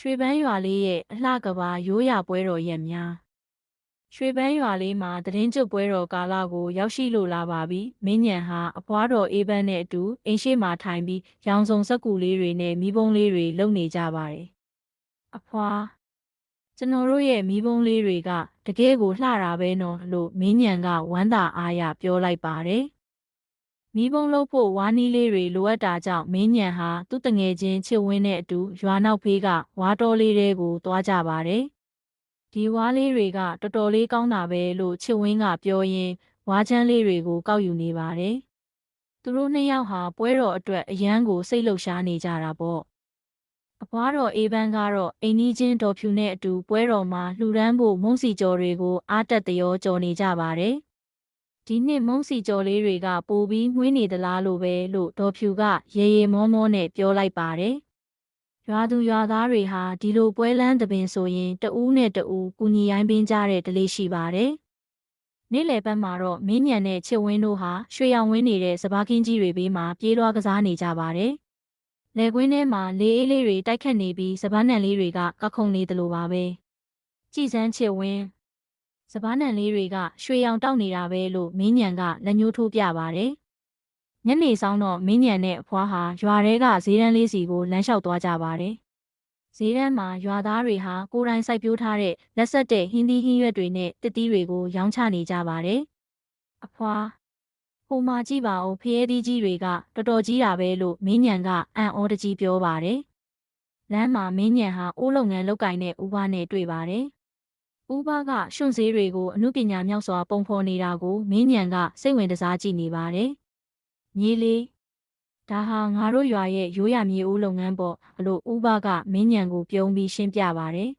ရွှေပန်းရွာလေးရဲ့အလှကဘာရိုးရာပွဲတော်ရက်များရွှေပန်းရွာလေးမှာသတင်းကျွတ်ပွဲတော်ကာလကိုရောက်ရှိလို့လာပါပြီမင်းညံဟာအဖွားတော်အေးပန်းနဲ့အတူအိမ်ရှိမှာထိုင်ပြီးရောင်စုံစက်ကူလေးတွေနဲ့မီးပုံးလေးတွေလုပ်နေကြပါတယ်အဖွားကျွန်တော်တို့ရဲ့မီးပုံးလေးတွေကတကယ်ကိုလှတာပဲနော်လို့မင်းညံကဝမ်းသာအားရပြောလိုက်ပါတယ်မီးပုံးလုပ်ဖို့ဝါးနီးလေးတွေလိုအပ်တာကြောင့်မင်းညံဟာသူ့တငယ်ချင်းချစ်ဝင်းနဲ့အတူရွာနောက်ဖေးကဝါးတောလေးတွေကိုသွားကြပါတယ်။ဒီဝါးလေးတွေကတော်တော်လေးကောင်းတာပဲလို့ချစ်ဝင်းကပြောရင်းဝါးချမ်းလေးတွေကိုကောက်ယူနေပါတယ်။သူတို့နှစ်ယောက်ဟာပွဲတော်အတွက်အရန်ကိုစိတ်လှုပ်ရှားနေကြတာပေါ့။အဖွားတော်အေးပန်းကတော့အိမ်နီးချင်းဒေါ်ဖြူနဲ့အတူပွဲတော်မှာလှူဒန်းဖို့မုံစီကျော်တွေကိုအားတက်တရောကြော်နေကြပါတယ်။ဒီနှစ်မုံစီကျော်လေးတွေကပိုပြီးငွေးနေသလားလို့ပဲလို့ဒေါ်ဖြူကရေရေမောမောနဲ့ပြောလိုက်ပါတယ်။ရွာသူရွာသားတွေဟာဒီလိုပွဲလန်းသဘင်ဆိုရင်တဦးနဲ့တဦးကူညီရိုင်းပင်းကြတဲ့ဓလေ့ရှိပါတယ်။နေ့လယ်ဘက်မှာတော့မင်းညံနဲ့ချစ်ဝင်းတို့ဟာရွှေရောင်ဝင်းနေတဲ့စပါးခင်းကြီးတွေဘေးမှာပြေးလွှားကစားနေကြပါတယ်။လယ်ကွင်းထဲမှာလေအေးလေးတွေတိုက်ခတ်နေပြီးစပားနံလေးတွေကကခုန်နေသလိုပါပဲ။ကြည်စမ်းချစ်ဝင်းစပားနံလေးတွေကရွှေရောင်တောက်နေတာပဲလို့မင်းညံကလက်ညှိုးထိုးပြပါတယ်။ညနေဆောင်တော့မင်းညံနဲ့အဖွားဟာရွာထဲကဈေးတန်းလေးစီကိုလမ်းလျှောက်သွားကြပါတယ်။ဈေးတန်းမှာရွာသားတွေဟာကိုယ်တိုင်စိုက်ပျိုးထားတဲ့လက်ဆက်တဲ့ဟင်းသီးဟင်းရွက်တွေနဲ့တစ်သီးတွေကိုရောင်းချနေကြပါတယ်။အဖွားဟိုမှာကြည့်ပါဦးဖရဲသီးကြီးတွေကတော်တော်ကြီးတာပဲလို့မင်းညံကအံ့ဩတကြီးပြောပါတယ်။လမ်းမှာမင်းညံဟာအိုးလုပ်ငန်းလုပ်ကင်တဲ့ဦးဘနဲ့တွေ့ပါတယ်။ဦးဘကရွှွန့်ဈေးတွေကိုအမှုပညာမြောက်စွာပုံဖော်နေတာကိုမင်းညံကစိတ်ဝင်စားကြည့်နေပါတယ်။မြေးလေးဒါဟာငါတို့ရွာရဲ့ရိုးရာမြေဦးလုပ်ငန်းပေါ့လို့ဦးဘကမင်းညံကိုပြုံးပြီးရှင်းပြပါတယ်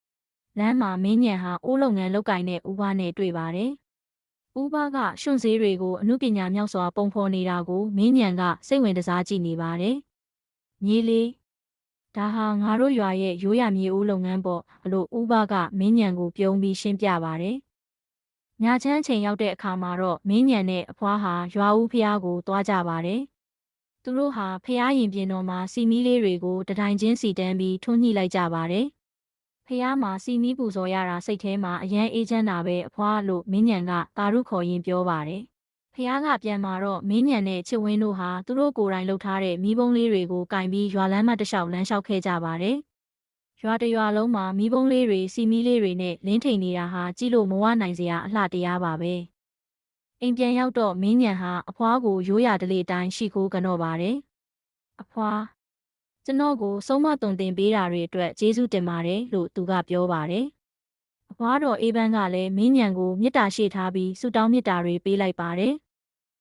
။လမ်းမှာမင်းညံဟာအိုးလုပ်ငန်းလုပ်ကင်တဲ့ဦးဘနဲ့တွေ့ပါတယ်။ဦးဘကရွှွန့်ဈေးတွေကိုအမှုပညာမြောက်စွာပုံဖော်နေတာကိုမင်းညံကစိတ်ဝင်စားကြည့်နေပါတယ်။မြေးလေးဒါဟာငါတို့ရွာရဲ့ရိုးရာမြေဦးလုပ်ငန်းပေါ့လို့ဦးဘကမင်းညံကိုပြုံးပြီးရှင်းပြပါတယ်။ညချမ်းချိန်ရောက်တဲ့အခါမှာတော့မင်းညံနဲ့အဖွားဟာရွာဦးဖျားကိုသွားကြပါတယ်။သူတို့ဟာဖျားရင်ပြင်တော်မှာစီမီးလေးတွေကိုတတိုင်ချင်းစီတန်းပြီးထွန်းညှိလိုက်ကြပါတယ်။ဖျားမှာစီမီးပူဇော်ရတာစိတ်ထဲမှာအရန်အေးချမ်းတာပဲအဖွားလို့မင်းညံကတာရုခေါ်ရင်းပြောပါတယ်။ဖျားကပြန်มาတော့မင်းညံနဲ့ချစ်ဝင်းတို့ဟာသူတို့ကိုယ်တိုင်လှုပ်ထားတဲ့မီးပုံးလေးတွေကိုကင်ပြီးရွာလမ်းမတစ်လျှောက်လမ်းလျှောက်ခဲ့ကြပါတယ်။ရွာတစ်ရွာလုံးမှာမီးပုံးလေးတွေစီမီးလေးတွေနဲ့လင်းထိန်နေတာဟာကြည့်လို့မဝနိုင်စရာအလှတရားပါပဲ။အိမ်ပြန်ရောက်တော့မင်းညံဟာအဖွားကိုရိုးရာဓလေ့အတိုင်းရှိခိုးကတော့ပါတယ်။အဖွားကျွန်တော်ကိုဆုံးမသွန်သင်ပေးတာတွေအတွက်ကျေးဇူးတင်ပါတယ်လို့သူကပြောပါတယ်။အဖွားတော်အေးပန်းကလည်းမင်းညံကိုမေတ္တာရှိထားပြီးဆုတောင်းမေတ္တာတွေပေးလိုက်ပါတယ်။